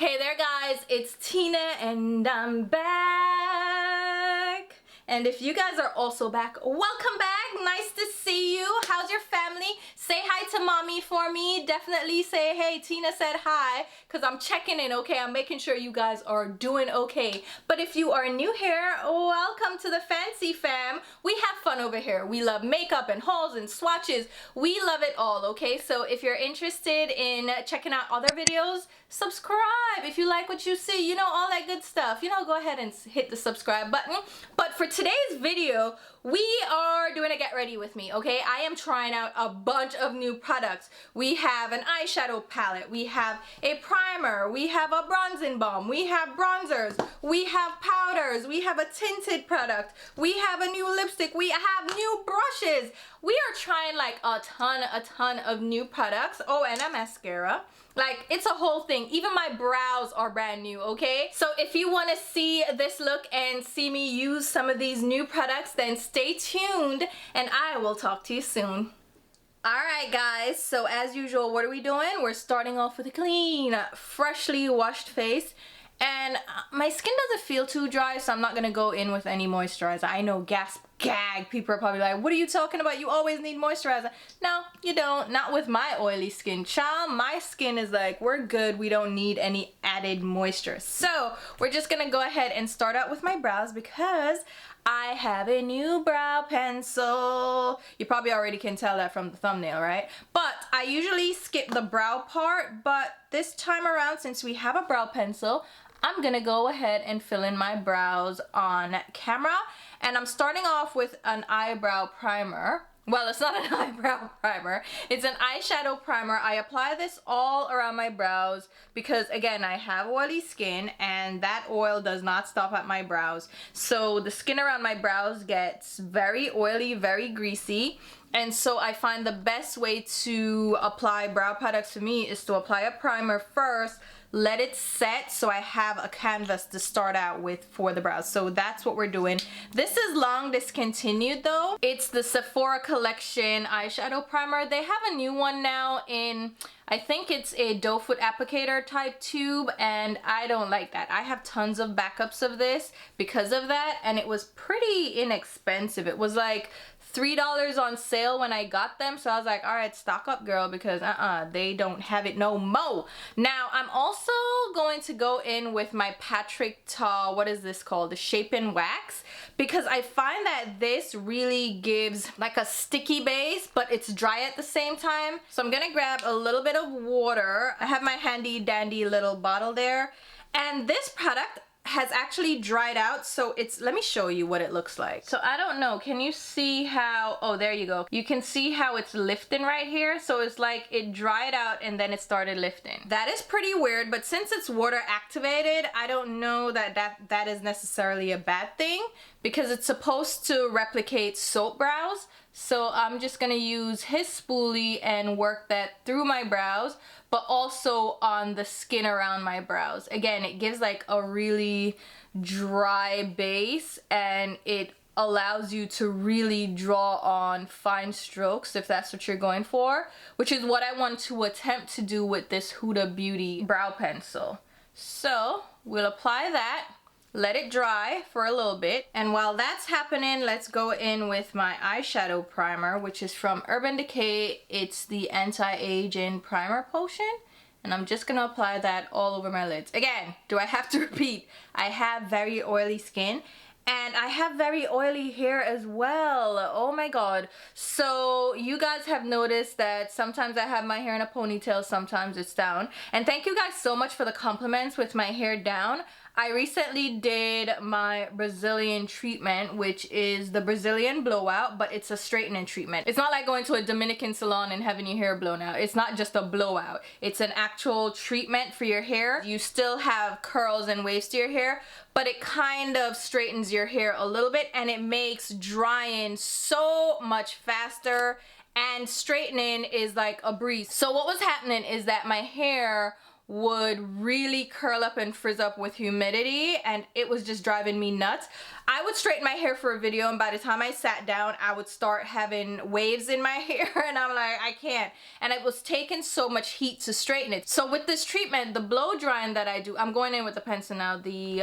Hey there guys, it's Tina and I'm back. And if you guys are also back, welcome back. Nice to see you. How's your family? Say hi to mommy for me. Definitely say, hey, Tina said hi, because I'm checking in, okay? I'm making sure you guys are doing okay. But if you are new here, welcome to the Fancy Fam. We have fun over here. We love makeup and hauls and swatches. We love it all, okay? So if you're interested in checking out other videos, subscribe. If you like what you see, you know, all that good stuff, you know, go ahead and hit the subscribe button. But for today's video, we are doing a get ready with me, okay? I am trying out a bunch of new products. We have an eyeshadow palette, we have a primer, we have a bronzing balm, we have bronzers, we have powders, we have a tinted product, we have a new lipstick, we have new brushes. We are trying like a ton of new products. Oh, and a mascara. Like, it's a whole thing. Even my brows are brand new, okay? So if you want to see this look and see me use some of these new products, then stay tuned and I will talk to you soon. Alright guys, so as usual, what are we doing? We're starting off with a clean, freshly washed face. And my skin doesn't feel too dry, so I'm not going to go in with any moisturizer. I know, gasp, gag, people are probably like, what are you talking about? You always need moisturizer. No, you don't. Not with my oily skin. Child, my skin is like, we're good. We don't need any added moisture. So, we're just going to go ahead and start out with my brows because I have a new brow pencil. You probably already can tell that from the thumbnail, right? But I usually skip the brow part, but this time around, since we have a brow pencil, I'm gonna go ahead and fill in my brows on camera. And I'm starting off with an eyebrow primer. Well, it's not an eyebrow primer. It's an eyeshadow primer. I apply this all around my brows because, again, I have oily skin and that oil does not stop at my brows. So the skin around my brows gets very oily, very greasy. And so I find the best way to apply brow products for me is to apply a primer first, let it set so I have a canvas to start out with for the brows. So that's what we're doing. This is long discontinued though. It's the Sephora collection eyeshadow primer. They have a new one now in, I think it's a doe foot applicator type tube, and I don't like that. I have tons of backups of this because of that, and it was pretty inexpensive. It was like $3 on sale when I got them, so I was like, all right, stock up girl, because they don't have it no more. Now I'm also going to go in with my Patrick Ta, what is this called, the Shape and Wax, because I find that this really gives like a sticky base, but it's dry at the same time. So I'm gonna grab a little bit of water. I have my handy dandy little bottle there, and this product has actually dried out, so it's, let me show you what it looks like. So I don't know, can you see how, oh there you go, you can see how it's lifting right here. So it's like it dried out and then it started lifting. That is pretty weird, but since it's water activated, I don't know that is necessarily a bad thing, because it's supposed to replicate soap brows. So I'm just gonna use his spoolie and work that through my brows, but also on the skin around my brows. Again, it gives like a really dry base, and it allows you to really draw on fine strokes if that's what you're going for, which is what I want to attempt to do with this Huda Beauty Brow Pencil. So we'll apply that, let it dry for a little bit, and while that's happening, let's go in with my eyeshadow primer, which is from Urban Decay. It's the Anti-Aging Primer Potion, and I'm just gonna apply that all over my lids. Again, do I have to repeat? I have very oily skin, and I have very oily hair as well. Oh my god. So you guys have noticed that sometimes I have my hair in a ponytail, sometimes it's down. And thank you guys so much for the compliments with my hair down. I recently did my Brazilian treatment, which is the Brazilian blowout, but it's a straightening treatment. It's not like going to a Dominican salon and having your hair blown out. It's not just a blowout. It's an actual treatment for your hair. You still have curls and waves to your hair, but it kind of straightens your hair a little bit, and it makes drying so much faster, and straightening is like a breeze. So what was happening is that my hair would really curl up and frizz up with humidity, and it was just driving me nuts. I would straighten my hair for a video, and by the time I sat down, I would start having waves in my hair, and I'm like, I can't. And it was taking so much heat to straighten it. So with this treatment, the blow drying that I do, I'm going in with the pencil now, the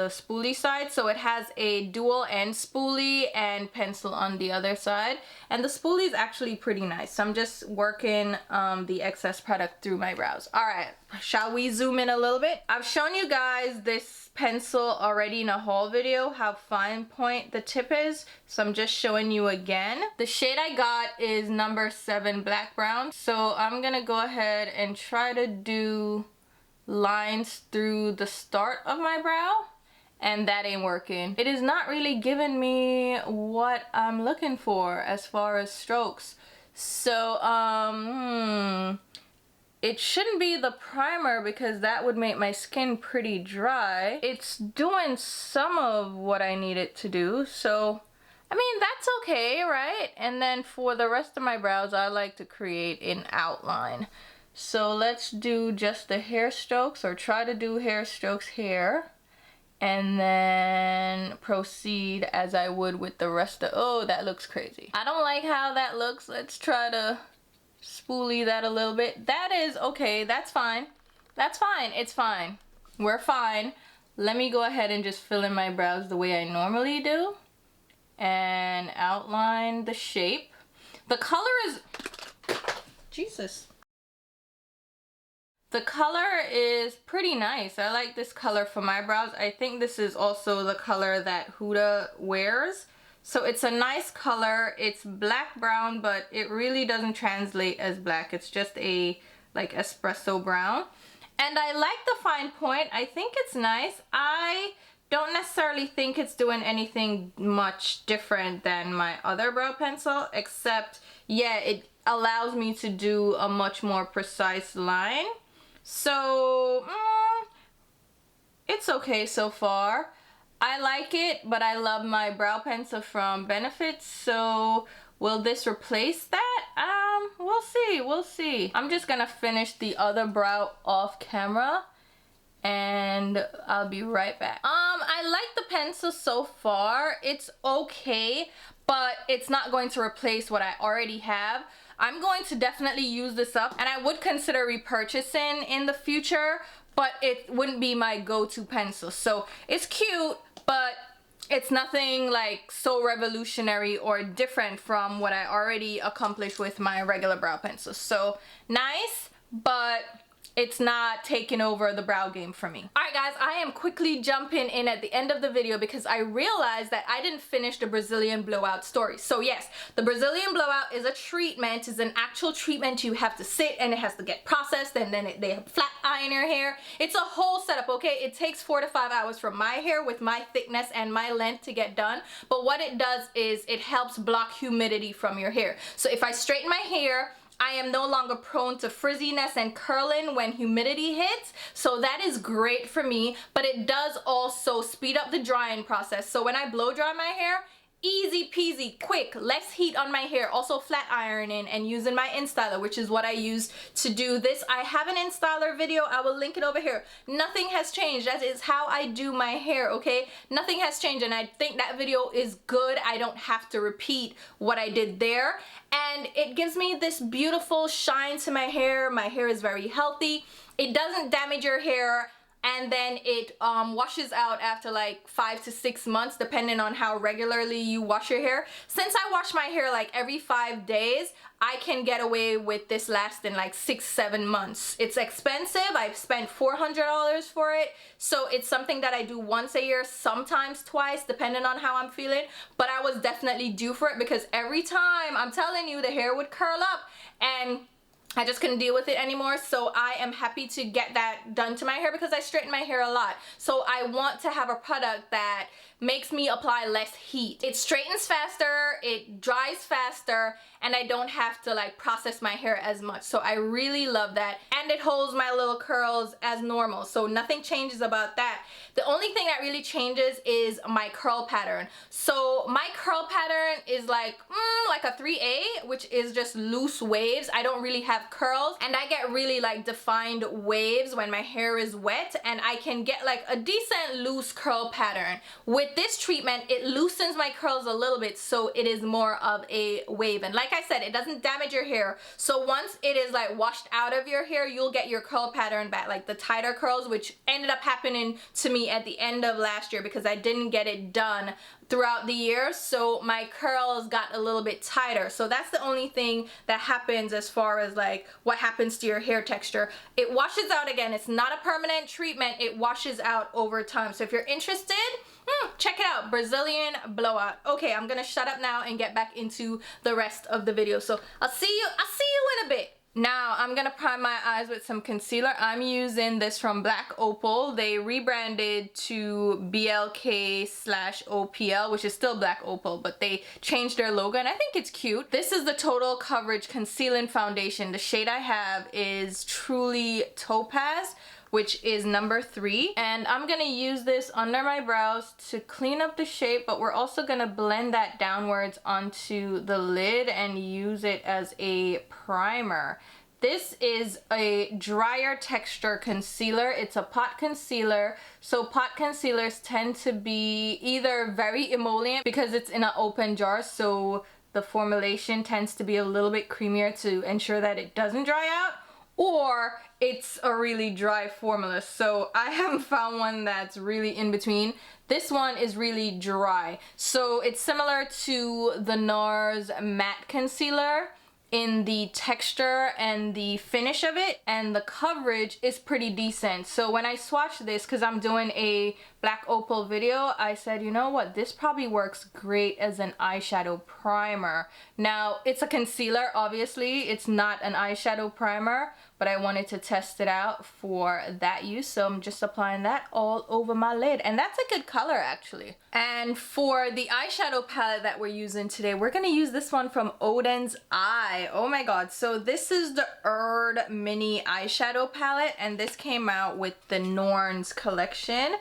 spoolie side. So it has a dual end spoolie and pencil on the other side. And the spoolie is actually pretty nice. So I'm just working the excess product through my brows. All right, shall we zoom in a little bit? I've shown you guys this pencil already in a haul video, how fine point the tip is, so I'm just showing you again. The shade I got is number 7 black brown, so I'm gonna go ahead and try to do lines through the start of my brow, and that ain't working. It is not really giving me what I'm looking for as far as strokes. So it shouldn't be the primer because that would make my skin pretty dry. It's doing some of what I need it to do, so I mean, that's okay, right? And then for the rest of my brows, I like to create an outline. So let's do just the hair strokes, or try to do hair strokes here, and then proceed as I would with the rest of, oh, that looks crazy. I don't like how that looks. Let's try to spoolie that a little bit. That is okay, that's fine. That's fine, it's fine. We're fine. Let me go ahead and just fill in my brows the way I normally do and outline the shape. The color is, Jesus. The color is pretty nice. I like this color for my brows. I think this is also the color that Huda wears. So it's a nice color. It's black brown, but it really doesn't translate as black. It's just a like espresso brown. And I like the fine point. I think it's nice. I don't necessarily think it's doing anything much different than my other brow pencil, except, yeah, it allows me to do a much more precise line. So it's okay so far. I like it, but I love my brow pencil from Benefits, so will this replace that? We'll see. I'm just gonna finish the other brow off camera, and I'll be right back. I like the pencil so far. It's okay, but it's not going to replace what I already have. I'm going to definitely use this up, and I would consider repurchasing in the future, but it wouldn't be my go-to pencil. So it's cute, but it's nothing like so revolutionary or different from what I already accomplished with my regular brow pencil. So nice, but it's not taking over the brow game for me. Alright guys, I am quickly jumping in at the end of the video because I realized that I didn't finish the Brazilian blowout story. So yes, the Brazilian blowout is a treatment, is an actual treatment. You have to sit and it has to get processed, and then they flat iron your hair. It's a whole setup, okay? It takes 4 to 5 hours for my hair with my thickness and my length to get done. But what it does is it helps block humidity from your hair. So if I straighten my hair, I am no longer prone to frizziness and curling when humidity hits, so that is great for me. But it does also speed up the drying process. So when I blow dry my hair, easy peasy, quick, less heat on my hair. Also flat ironing and using my InStyler, which is what I use to do this. I have an InStyler video, I will link it over here. Nothing has changed. That is how I do my hair, okay? Nothing has changed, and I think that video is good. I don't have to repeat what I did there. And it gives me this beautiful shine to my hair. My hair is very healthy. It doesn't damage your hair, and then it washes out after like 5 to 6 months, depending on how regularly you wash your hair. Since I wash my hair like every 5 days, I can get away with this lasting like 6-7 months. It's expensive. I've spent $400 for it, so it's something that I do once a year, sometimes twice, depending on how I'm feeling. But I was definitely due for it because every time, I'm telling you, the hair would curl up and I just couldn't deal with it anymore. So I am happy to get that done to my hair because I straighten my hair a lot. So I want to have a product that makes me apply less heat. It straightens faster, it dries faster, and I don't have to like process my hair as much. So I really love that. And it holds my little curls as normal. So nothing changes about that. The only thing that really changes is my curl pattern. So my curl pattern is like a 3A, which is just loose waves. I don't really have curls, and I get really like defined waves when my hair is wet, and I can get like a decent loose curl pattern with with this treatment, it loosens my curls a little bit, so it is more of a wave. And like I said, it doesn't damage your hair. So once it is like washed out of your hair, you'll get your curl pattern back, like the tighter curls, which ended up happening to me at the end of last year because I didn't get it done throughout the year, so my curls got a little bit tighter. So that's the only thing that happens as far as like what happens to your hair texture. It washes out again. It's not a permanent treatment. It washes out over time. So if you're interested, check it out, Brazilian Blowout. Okay, I'm gonna shut up now and get back into the rest of the video. So I'll see you in a bit. Now I'm gonna prime my eyes with some concealer. I'm using this from Black Opal. They rebranded to BLK/OPL, which is still Black Opal, but they changed their logo and I think it's cute. This is the Total Coverage Concealing Foundation. The shade I have is Truly Topaz, which is number 3, and I'm gonna use this under my brows to clean up the shape, but we're also gonna blend that downwards onto the lid and use it as a primer. This is a drier texture concealer. It's a pot concealer. So pot concealers tend to be either very emollient because it's in an open jar, so the formulation tends to be a little bit creamier to ensure that it doesn't dry out, or it's a really dry formula. So I haven't found one that's really in between. This one is really dry. So it's similar to the NARS matte concealer in the texture and the finish of it, and the coverage is pretty decent. So when I swatched this, because I'm doing a Black Opal video, I said, you know what, this probably works great as an eyeshadow primer. Now it's a concealer, obviously it's not an eyeshadow primer, but I wanted to test it out for that use, so I'm just applying that all over my lid, and that's a good color actually. And for the eyeshadow palette that we're using today, we're gonna use this one from Oden's Eye. Oh my god, so this is the Erd Mini eyeshadow palette, and this came out with the Norn's collection,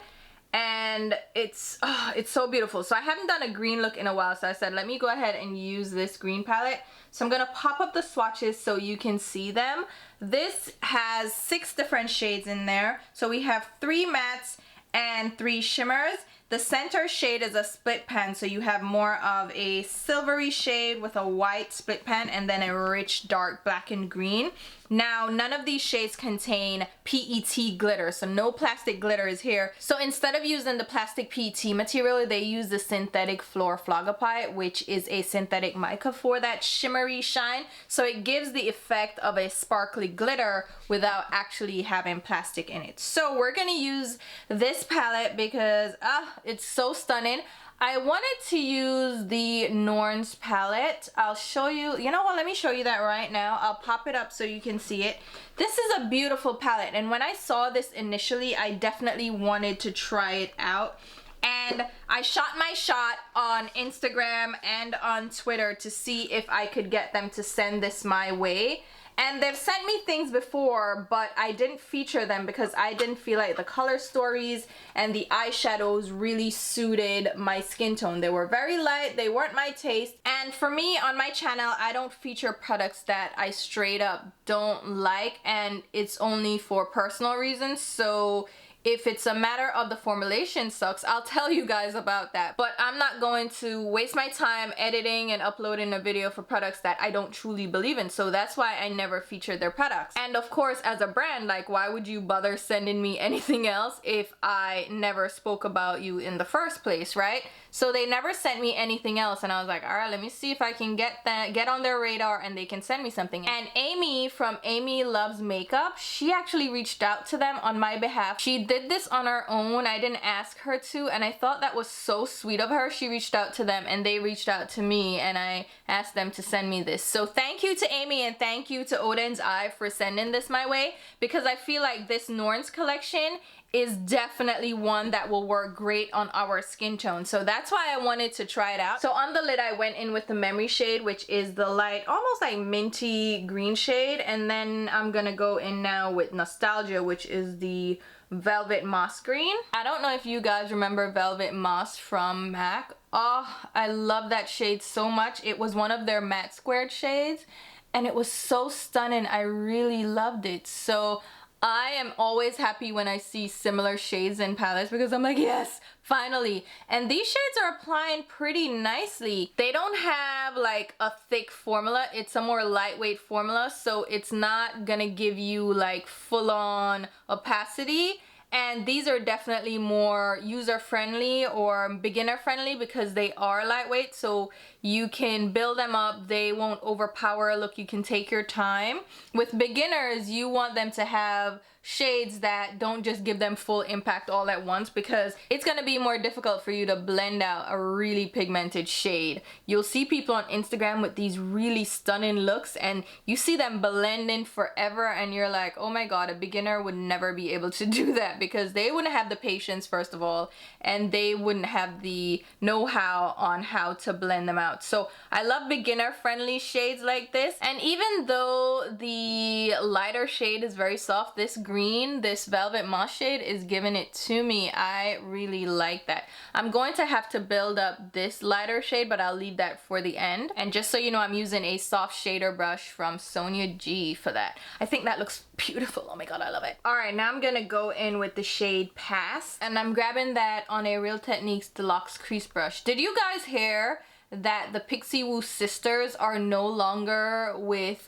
and it's so beautiful. So I haven't done a green look in a while, so I said let me go ahead and use this green palette. So I'm gonna pop up the swatches so you can see them. This has 6 different shades in there. So we have 3 mattes and 3 shimmers. The center shade is a split pan, so you have more of a silvery shade with a white split pan and then a rich dark black and green. Now, none of these shades contain PET glitter, so no plastic glitter is here. So instead of using the plastic PET material, they use the synthetic Floor Flogapie, which is a synthetic mica for that shimmery shine. So it gives the effect of a sparkly glitter without actually having plastic in it. So we're gonna use this palette because it's so stunning. I wanted to use the Norn's palette. I'll show you, you know what, let me show you that right now. I'll pop it up so you can see it. This is a beautiful palette, and when I saw this initially, I definitely wanted to try it out. And I shot my shot on Instagram and on Twitter to see if I could get them to send this my way. And they've sent me things before, but I didn't feature them because I didn't feel like the color stories and the eyeshadows really suited my skin tone. They were very light, they weren't my taste. And for me, on my channel, I don't feature products that I straight up don't like, and it's only for personal reasons. So if it's a matter of the formulation sucks, I'll tell you guys about that. But I'm not going to waste my time editing and uploading a video for products that I don't truly believe in. So that's why I never feature their products. And of course, as a brand, like, why would you bother sending me anything else if I never spoke about you in the first place, right? So they never sent me anything else, and I was like, all right, let me see if I can get on their radar and they can send me something. And Amy from Amy Loves Makeup, she actually reached out to them on my behalf. She did this on her own. I didn't ask her to, and I thought that was so sweet of her. She reached out to them and they reached out to me, and I asked them to send me this. So thank you to Amy, and thank you to Oden's Eye for sending this my way, because I feel like this Norn's collection is definitely one that will work great on our skin tone. So that's why I wanted to try it out. So on the lid, I went in with the Memory shade, which is the light, almost like minty green shade. And then I'm gonna go in now with Nostalgia, which is the Velvet Moss Green. I don't know if you guys remember Velvet Moss from MAC. Oh, I love that shade so much. It was one of their matte squared shades, and it was so stunning. I really loved it. So I am always happy when I see similar shades in palettes because I'm like, yes, finally. And these shades are applying pretty nicely. They don't have like a thick formula. It's a more lightweight formula, so it's not gonna give you like full-on opacity. And these are definitely more user-friendly or beginner-friendly because they are lightweight, so you can build them up. They won't overpower a look. You can take your time. With beginners, you want them to have shades that don't just give them full impact all at once, because it's going to be more difficult for you to blend out a really pigmented shade. You'll see people on Instagram with these really stunning looks and you see them blending forever and you're like, oh my god, a beginner would never be able to do that, because they wouldn't have the patience, first of all, and they wouldn't have the know-how on how to blend them out. So I love beginner friendly shades like this. And even though the lighter shade is very soft, this green, this Velvet Moss shade is giving it to me. I really like that. I'm going to have to build up this lighter shade, but I'll leave that for the end. And just so you know, I'm using a soft shader brush from Sonia G for that. I think that looks beautiful. Oh my god, I love it. Alright, now I'm gonna go in with the shade Pass, and I'm grabbing that on a Real Techniques Deluxe crease brush. Did you guys hear that the Pixie Woo sisters are no longer with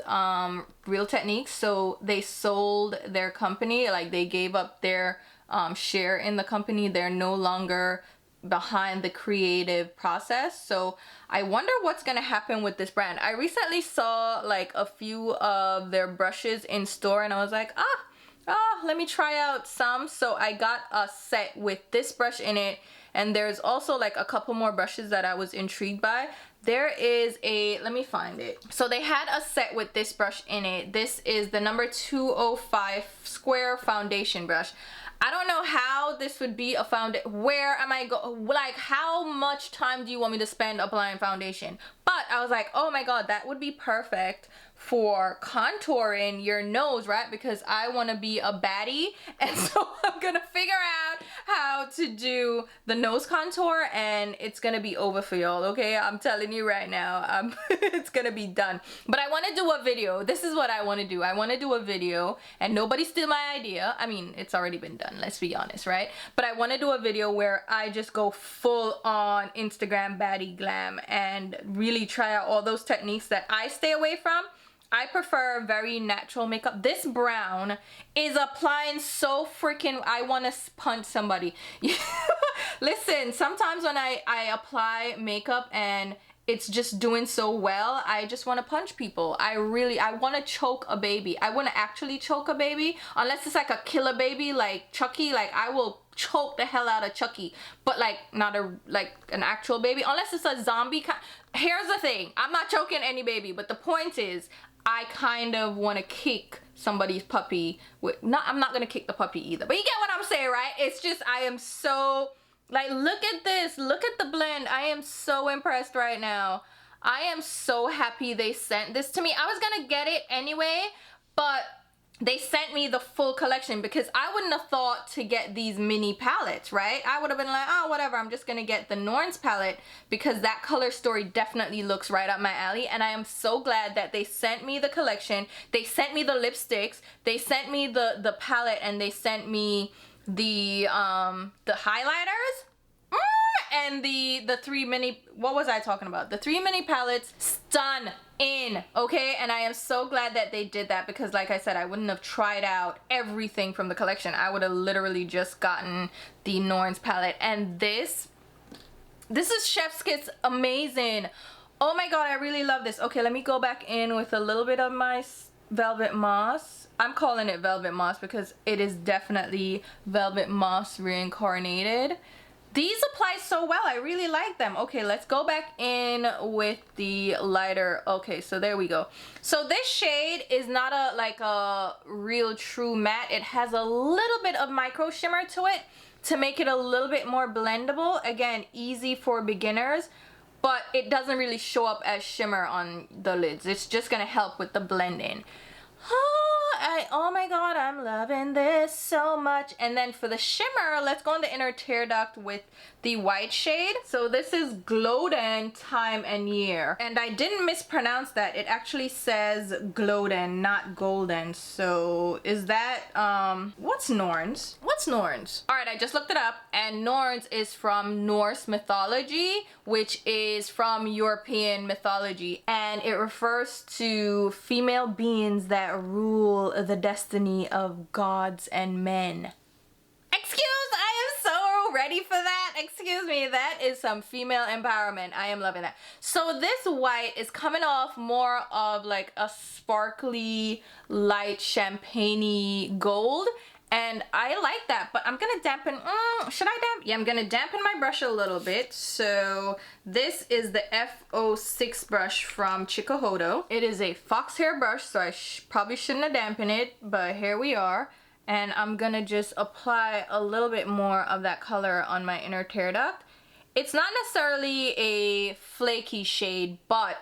Real Techniques? So they sold their company, like they gave up their share in the company. They're no longer behind the creative process. So I wonder what's gonna happen with this brand. I recently saw like a few of their brushes in store and I was like, let me try out some. So I got a set with this brush in it, and there's also like a couple more brushes that I was intrigued by. There is a, let me find it. So they had a set with this brush in it. This is the number 205 square foundation brush. I don't know how this would be a foundation. Where am I like, how much time do you want me to spend applying foundation? But I was like, oh my god, that would be perfect for contouring your nose, right? Because I want to be a baddie, and so I'm gonna figure out how to do the nose contour, and it's gonna be over for y'all, okay? I'm telling you right now, it's gonna be done. But I want to do a video. This is what I want to do. I want to do a video, and nobody steal my idea. I mean, it's already been done, let's be honest, right? But I want to do a video where I just go full on Instagram baddie glam and really try out all those techniques that I stay away from. I prefer very natural makeup. This brown is applying so freaking, I want to punch somebody. Listen, sometimes when I apply makeup and it's just doing so well, I just want to punch people. I want to choke a baby. I want to actually choke a baby, unless it's like a killer baby like Chucky. Like I will choke the hell out of Chucky, but like not an actual baby, unless it's a zombie. Here's the thing, I'm not choking any baby, but the point is, I kind of want to kick somebody's puppy with, I'm not gonna kick the puppy either, but you get what I'm saying, right? It's just, I am so, like, look at this, look at the blend. I am so impressed right now. I am so happy they sent this to me. I was gonna get it anyway, but they sent me the full collection because I wouldn't have thought to get these mini palettes, right? I would have been like, oh, whatever, I'm just gonna get the Norn's palette because that color story definitely looks right up my alley. And I am so glad that they sent me the collection. They sent me the lipsticks, they sent me the palette, and they sent me the highlighters. And the three mini, what was I talking about? The 3 mini palettes, stunning, okay? And I am so glad that they did that because, like I said, I wouldn't have tried out everything from the collection. I would have literally just gotten the Norn's palette. And this is Chef's Kiss, amazing. Oh my god, I really love this. Okay, let me go back in with a little bit of my Velvet Moss. I'm calling it Velvet Moss because it is definitely Velvet Moss reincarnated. These apply so well. I really like them. Okay, let's go back in with the lighter. Okay, so there we go. So this shade is not like a real true matte. It has a little bit of micro shimmer to it to make it a little bit more blendable. Again, easy for beginners, but it doesn't really show up as shimmer on the lids. It's just gonna help with the blending. Oh my god, I'm loving this so much. And then for the shimmer, let's go on the inner tear duct with the white shade. So this is Oden Time and Year. And I didn't mispronounce that. It actually says Oden, not golden. So is that, what's Norn's? What's Norn's? All right, I just looked it up, and Norn's is from Norse mythology, which is from European mythology. And it refers to female beings that rule the destiny of gods and men. I am so ready for that. Excuse me, that is some female empowerment. I am loving that. So this white is coming off more of like a sparkly, light, champagne-y gold. And I like that, but I'm gonna dampen, should I dampen? Yeah, I'm gonna dampen my brush a little bit. So this is the F06 brush from Chikuhodo. It is a fox hair brush, so I probably shouldn't have dampened it, but here we are. And I'm gonna just apply a little bit more of that color on my inner tear duct. It's not necessarily a flaky shade, but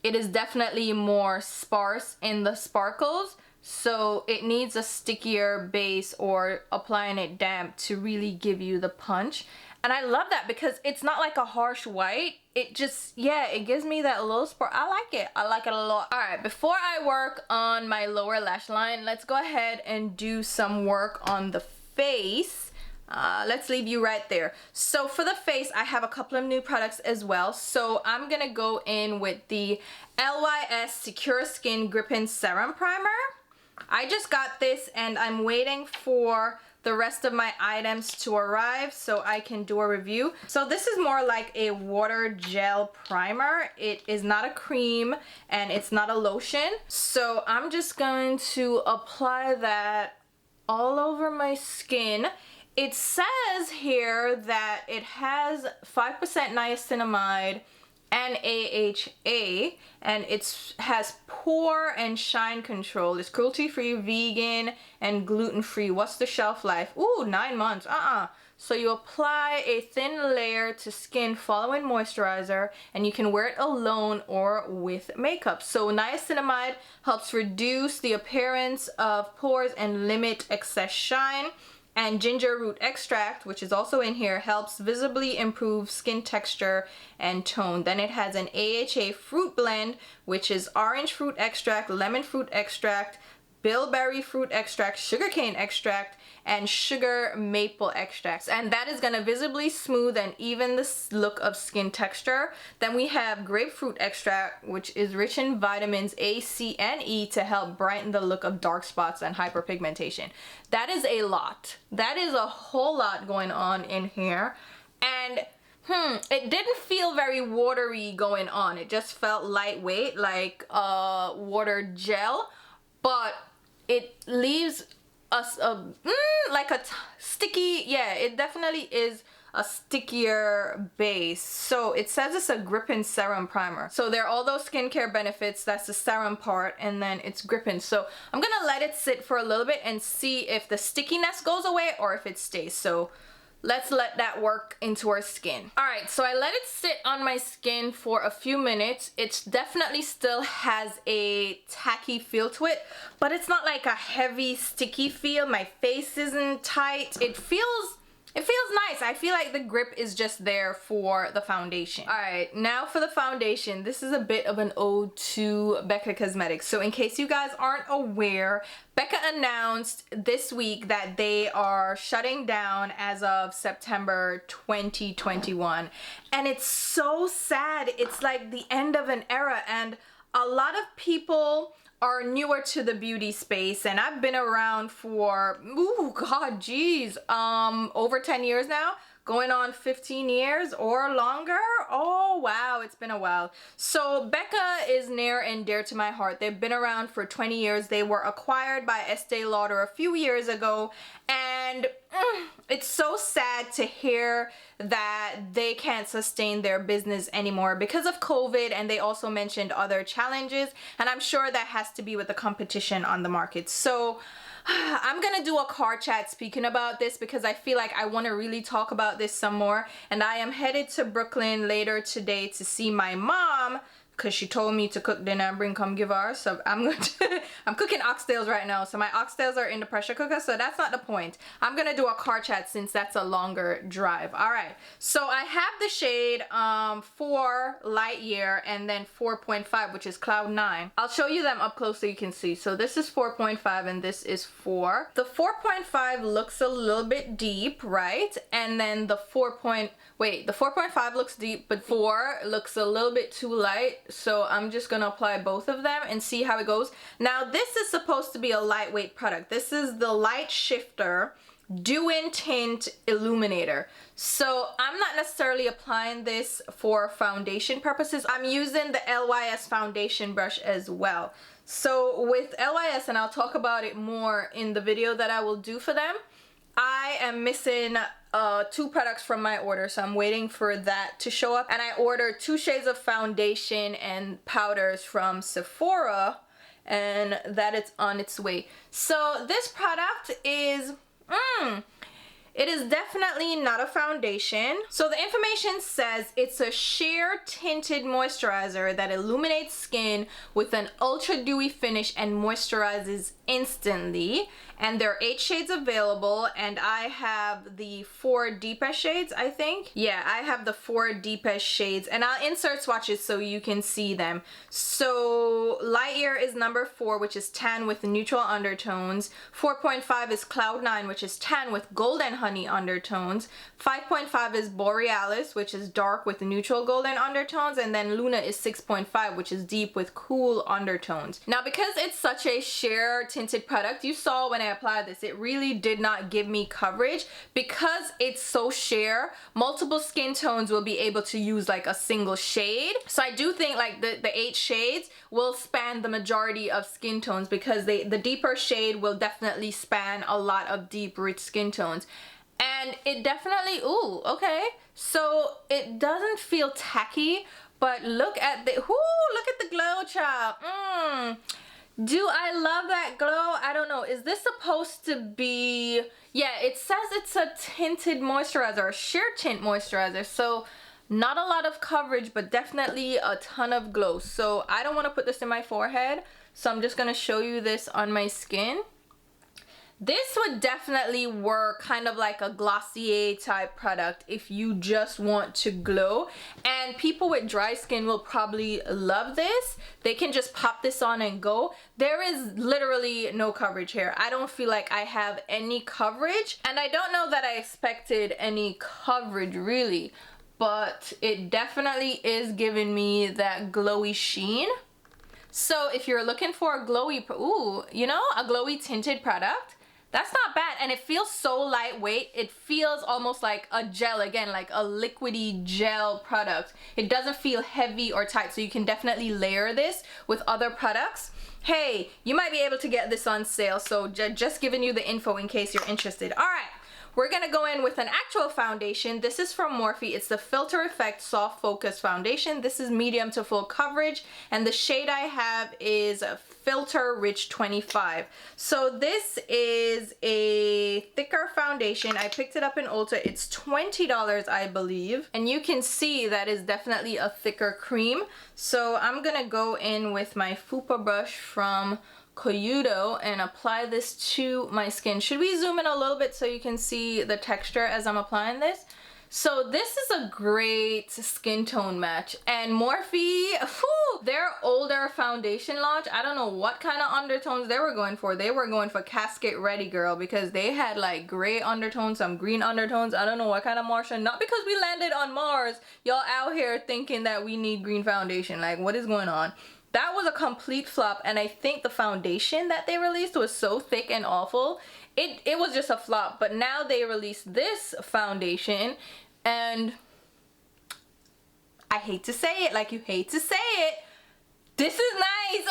it is definitely more sparse in the sparkles. So it needs a stickier base or applying it damp to really give you the punch. And I love that because it's not like a harsh white. It just, yeah, it gives me that little spark. I like it. I like it a lot. All right, before I work on my lower lash line, let's go ahead and do some work on the face. Let's leave you right there. So for the face, I have a couple of new products as well. So I'm gonna go in with the LYS Secure Skin Grip-In Serum Primer. I just got this and I'm waiting for the rest of my items to arrive so I can do a review. So this is more like a water gel primer. It is not a cream and it's not a lotion. So I'm just going to apply that all over my skin. It says here that it has 5% niacinamide and AHA, and it has pore and shine control. It's cruelty-free, vegan, and gluten-free. What's the shelf life? Ooh, 9 months. So you apply a thin layer to skin following moisturizer, and you can wear it alone or with makeup. So niacinamide helps reduce the appearance of pores and limit excess shine. And ginger root extract, which is also in here, helps visibly improve skin texture and tone. Then it has an AHA fruit blend, which is orange fruit extract, lemon fruit extract, bilberry fruit extract, sugarcane extract, and sugar maple extracts. And that is gonna visibly smooth and even the look of skin texture. Then we have grapefruit extract, which is rich in vitamins A, C, and E to help brighten the look of dark spots and hyperpigmentation. That is a lot. That is a whole lot going on in here. And it didn't feel very watery going on. It just felt lightweight, like water gel, but it leaves us like a sticky, yeah, it definitely is a stickier base. So it says it's a grip-in serum primer. So there are all those skincare benefits. That's the serum part, and then it's grip-in. So I'm gonna let it sit for a little bit and see if the stickiness goes away or if it stays. So let's let that work into our skin. All right, so I let it sit on my skin for a few minutes. It definitely still has a tacky feel to it, but it's not like a heavy, sticky feel. My face isn't tight. It feels nice. I feel like the grip is just there for the foundation. All right, now for the foundation. This is a bit of an ode to BECCA Cosmetics. So in case you guys aren't aware, BECCA announced this week that they are shutting down as of September 2021. And it's so sad. It's like the end of an era, and a lot of people are newer to the beauty space, and I've been around for, ooh, god, geez, over 10 years now, going on 15 years or longer. Oh wow, it's been a while. So BECCA is near and dear to my heart. They've been around for 20 years. They were acquired by Estee Lauder a few years ago, and it's so sad to hear that they can't sustain their business anymore because of COVID, and they also mentioned other challenges, and I'm sure that has to be with the competition on the market. So I'm gonna do a car chat speaking about this because I feel like I want to really talk about this some more, and I am headed to Brooklyn later today to see my mom because she told me to cook dinner and bring come give her. So I'm cooking oxtails right now. So my oxtails are in the pressure cooker. So that's not the point. I'm gonna do a car chat since that's a longer drive. All right. So I have the shade 4 light year and then 4.5, which is Cloud 9. I'll show you them up close so you can see. So this is 4.5 and this is 4. The 4.5 looks a little bit deep, right? And then the 4.5 looks deep, but 4 looks a little bit too light. So I'm just gonna apply both of them and see how it goes. Now this is supposed to be a lightweight product. This is the Light Shifter Do-In Tint Illuminator. So I'm not necessarily applying this for foundation purposes. I'm using the LYS foundation brush as well. So with LYS, and I'll talk about it more in the video that I will do for them, I am missing 2 products from my order, so I'm waiting for that to show up. And I ordered 2 shades of foundation and powders from Sephora, and that is on its way. So this product is it is definitely not a foundation. So the information says it's a sheer tinted moisturizer that illuminates skin with an ultra dewy finish and moisturizes instantly. And there are 8 shades available, and I have the 4 deepest shades, I think. Yeah, I have the 4 deepest shades, and I'll insert swatches so you can see them. So light year is number 4, which is tan with neutral undertones. 4.5 is Cloud 9, which is tan with golden honey undertones. 5.5 is Borealis, which is dark with neutral golden undertones. And then Luna is 6.5, which is deep with cool undertones. Now, because it's such a sheer tinted product, you saw when I applied this, it really did not give me coverage. Because it's so sheer, multiple skin tones will be able to use like a single shade. So I do think like the 8 shades will span the majority of skin tones, because the deeper shade will definitely span a lot of deep rich skin tones. And it definitely, ooh, okay, so it doesn't feel tacky, but look at the, look at the glow, child. Do I love that glow? I don't know. Is this supposed to be... Yeah, it says it's a tinted moisturizer, a sheer tint moisturizer. So not a lot of coverage, but definitely a ton of glow. So I don't want to put this in my forehead. So I'm just going to show you this on my skin. This would definitely work kind of like a Glossier type product if you just want to glow. And people with dry skin will probably love this. They can just pop this on and go. There is literally no coverage here. I don't feel like I have any coverage. And I don't know that I expected any coverage really. But it definitely is giving me that glowy sheen. So if you're looking for a glowy, you know, a glowy tinted product, that's not bad. And it feels so lightweight. It feels almost like a gel, again, like a liquidy gel product. It doesn't feel heavy or tight, so you can definitely layer this with other products. Hey, you might be able to get this on sale, so just giving you the info in case you're interested. All right. We're gonna go in with an actual foundation. This is from Morphe. It's the Filter Effect Soft Focus Foundation. This is medium to full coverage, and the shade I have is Filter Rich 25. So this is a thicker foundation. I picked it up in Ulta. It's $20, I believe. And you can see that is definitely a thicker cream. So I'm gonna go in with my Fupa brush from Koyudo and apply this to my skin. Should we zoom in a little bit so you can see the texture as I'm applying this? So this is a great skin tone match. And Morphe, their older foundation launch, I don't know what kind of undertones they were going for. They were going for casket ready, girl, because they had like gray undertones, some green undertones. I don't know what kind of Martian. Not because we landed on Mars. Y'all out here thinking that we need green foundation. Like, what is going on? That was a complete flop, and I think the foundation that they released was so thick and awful. It was just a flop, but now they released this foundation, and I hate to say it, like you hate to say it, this is nice.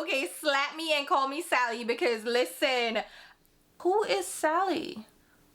Okay, slap me and call me Sally, because listen, who is Sally?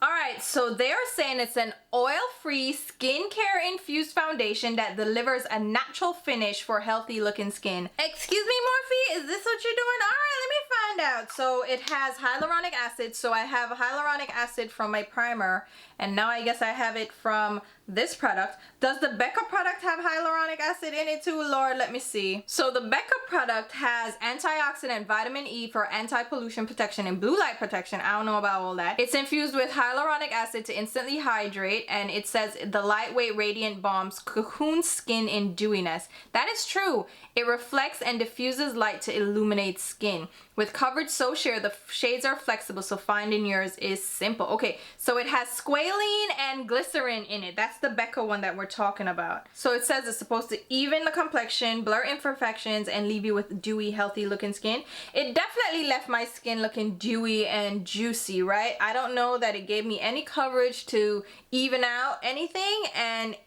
Alright, so they're saying it's an oil-free, skincare-infused foundation that delivers a natural finish for healthy-looking skin. Excuse me, Morphe? Is this what you're doing? Alright, let me find out. So it has hyaluronic acid. So I have hyaluronic acid from my primer, and now I guess I have it from this product. Does the BECCA product have hyaluronic acid in it too? Lord, let me see. So the BECCA product has antioxidant vitamin E for anti-pollution protection and blue light protection. I don't know about all that. It's infused with hyaluronic acid to instantly hydrate, and it says the lightweight radiant balms cocoon skin in dewiness. That is true. It reflects and diffuses light to illuminate skin. With coverage so sheer, the shades are flexible, so finding yours is simple. Okay, so it has squalene and glycerin in it. That's the BECCA one that we're talking about. So it says it's supposed to even the complexion, blur imperfections, and leave you with dewy, healthy looking skin. It definitely left my skin looking dewy and juicy, right? I don't know that it gave me any coverage to even out anything, and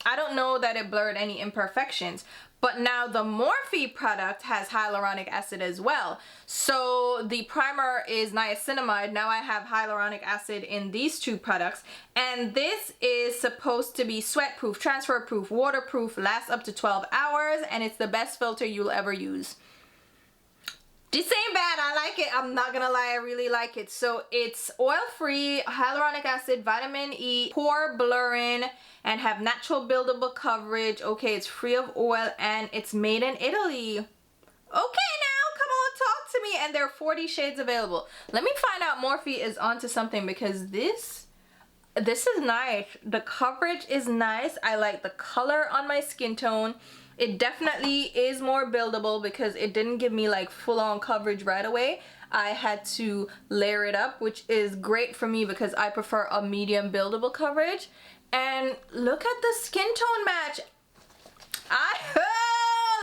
I don't know that it blurred any imperfections. But now the Morphe product has hyaluronic acid as well. So the primer is niacinamide. Now I have hyaluronic acid in these two products. And this is supposed to be sweat proof, transfer proof, waterproof, lasts up to 12 hours. And it's the best filter you'll ever use. This ain't bad. I like it. I'm not gonna lie, I really like it. So it's oil-free, hyaluronic acid, vitamin E, pore blurring, and have natural buildable coverage. Okay, it's free of oil, and it's made in Italy. Okay, now come on, talk to me. And there are 40 shades available. Let me find out Morphe is onto something, because this is nice. The coverage is nice. I like the color on my skin tone. It definitely is more buildable because it didn't give me like full-on coverage right away. I had to layer it up, which is great for me because I prefer a medium buildable coverage. And look at the skin tone match.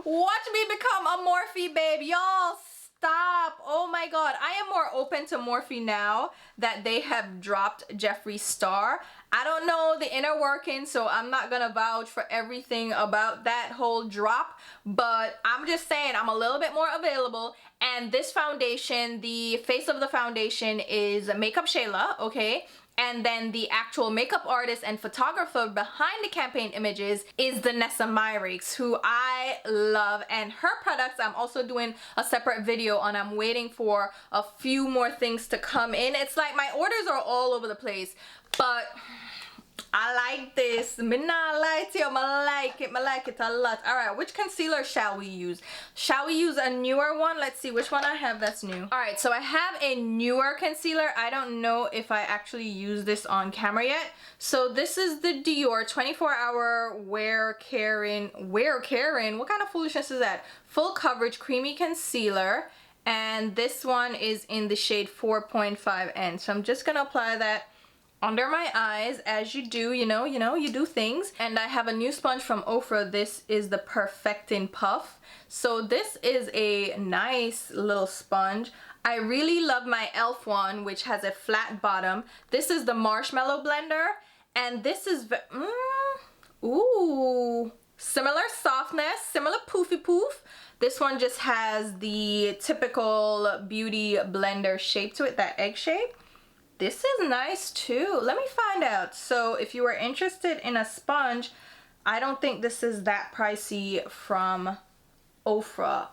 Watch me become a Morphe babe, y'all. Stop. Oh my god, I am more open to Morphe now that they have dropped Jeffree Star. I don't know the inner workings, so I'm not gonna vouch for everything about that whole drop, but I'm just saying I'm a little bit more available. And this foundation, the face of the foundation is Makeup Shayla, okay? And then the actual makeup artist and photographer behind the campaign images is Danessa Myricks, who I love. And her products I'm also doing a separate video on. I'm waiting for a few more things to come in. It's like my orders are all over the place, but I like this. Me not like it. I like it a lot. Alright, which concealer shall we use? Shall we use a newer one? Let's see which one I have that's new. Alright, so I have a newer concealer. I don't know if I actually use this on camera yet. So this is the Dior 24-hour Wear Caring. What kind of foolishness is that? Full coverage creamy concealer. And this one is in the shade 4.5N. So I'm just gonna apply that under my eyes, as you do, you do things. And I have a new sponge from Ofra. This is the Perfecting Puff. So this is a nice little sponge. I really love my e.l.f. one, which has a flat bottom. This is the Marshmallow Blender, and this is ooh, similar softness, similar poofy poof. This one just has the typical beauty blender shape to it, that egg shape. This is nice too. Let me find out. So if you are interested in a sponge, I don't think this is that pricey from Ofra.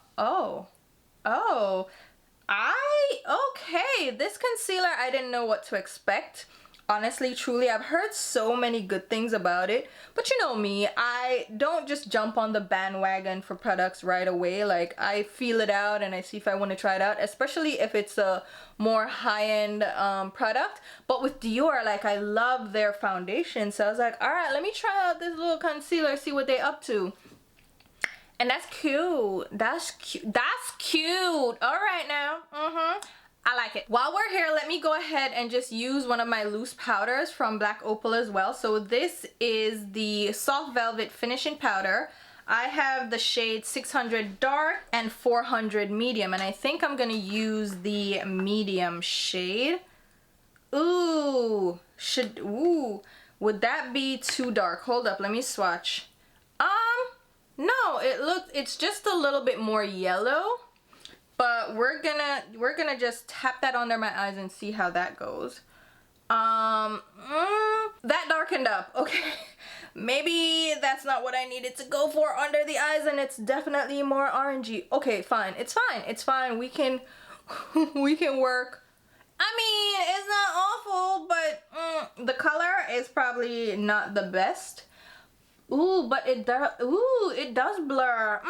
Okay, this concealer, I didn't know what to expect. Honestly, truly, I've heard so many good things about it, but you know me, I don't just jump on the bandwagon for products right away. Like, I feel it out and I see if I want to try it out, especially if it's a more high-end product. But with Dior, like, I love their foundation, so I was like, alright, let me try out this little concealer, see what they up to. And that's cute. That's cute. Alright now. I like it. While we're here, let me go ahead and just use one of my loose powders from Black Opal as well. So this is the Soft Velvet Finishing Powder. I have the shade 600 Dark and 400 Medium, and I think I'm gonna use the medium shade. Ooh, would that be too dark? Hold up, let me swatch. No, it's just a little bit more yellow. But we're gonna just tap that under my eyes and see how that goes. That darkened up. Okay, maybe that's not what I needed to go for under the eyes, and it's definitely more orangey. Okay, fine. It's fine. It's fine. We can we can work. I mean, it's not awful, but the color is probably not the best. Ooh, but it does. Ooh, it does blur.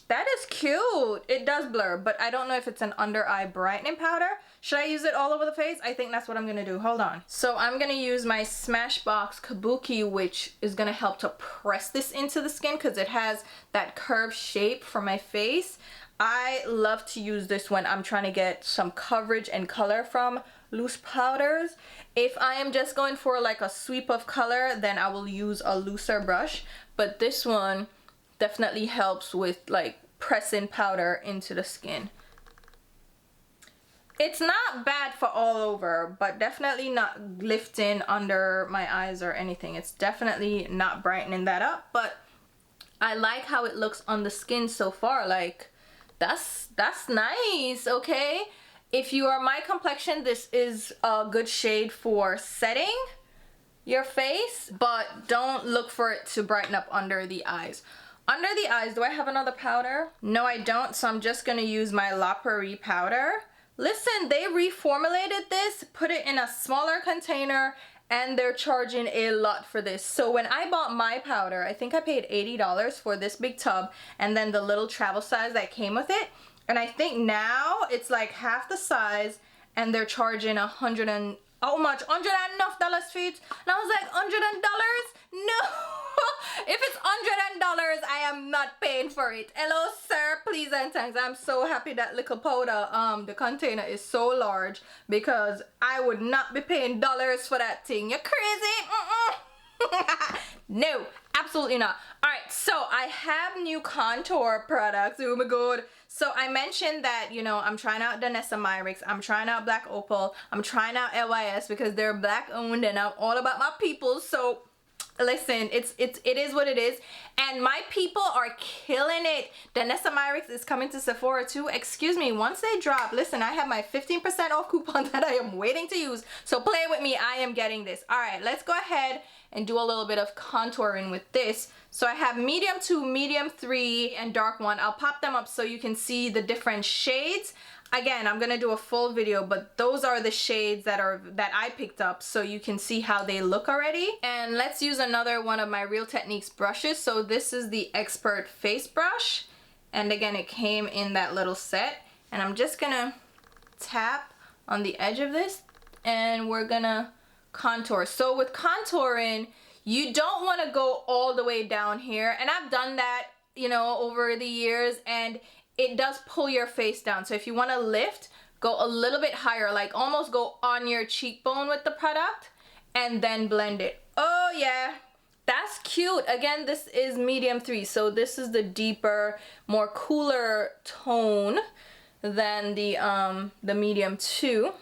That is cute. It does blur, but I don't know if it's an under eye brightening powder. Should I use it all over the face? I think that's what I'm gonna do. Hold on. So I'm gonna use my Smashbox Kabuki, which is gonna help to press this into the skin because it has that curved shape for my face. I love to use this when I'm trying to get some coverage and color from loose powders. If I am just going for like a sweep of color, then I will use a looser brush, but this one definitely helps with like pressing powder into the skin. It's not bad for all over, but definitely not lifting under my eyes or anything. It's definitely not brightening that up, but I like how it looks on the skin so far. Like that's nice. Okay, if you are my complexion, this is a good shade for setting your face, but don't look for it to brighten up under the eyes. Under the eyes, do I have another powder? No, I don't, so I'm just gonna use my La Prairie powder. Listen, they reformulated this, put it in a smaller container, and they're charging a lot for this. So when I bought my powder, I think I paid $80 for this big tub and then the little travel size that came with it. And I think now it's like half the size and they're charging $100 and how much? $100 enough dollars for it. And I was like, $100? No. If it's $100, I am not paying for it. Hello, sir, please and thanks. I'm so happy that little powder, the container is so large because I would not be paying dollars for that thing. You're crazy? No, absolutely not. All right, so I have new contour products. Oh my god. So I mentioned that, you know, I'm trying out Danessa Myricks, I'm trying out Black Opal, I'm trying out LYS because they're black owned and I'm all about my people. So listen, it is what it is, and my people are killing it. Danessa Myricks is coming to Sephora too. Excuse me, once they drop, listen, I have my 15% off coupon that I am waiting to use, so play with me. I am getting this. All right, let's go ahead and do a little bit of contouring with this. So I have medium 2, medium 3, and dark 1. I'll pop them up so you can see the different shades. Again, I'm gonna do a full video, but those are the shades that I picked up so you can see how they look already. And let's use another one of my Real Techniques brushes. So this is the Expert Face Brush. And again, it came in that little set. And I'm just gonna tap on the edge of this and we're gonna contour. So with contouring, you don't wanna go all the way down here. And I've done that, you know, over the years, and it does pull your face down. So if you want to lift, go a little bit higher, like almost go on your cheekbone with the product and then blend it. Oh yeah, that's cute. Again, this is medium 3, so this is the deeper, more cooler tone than the medium 2.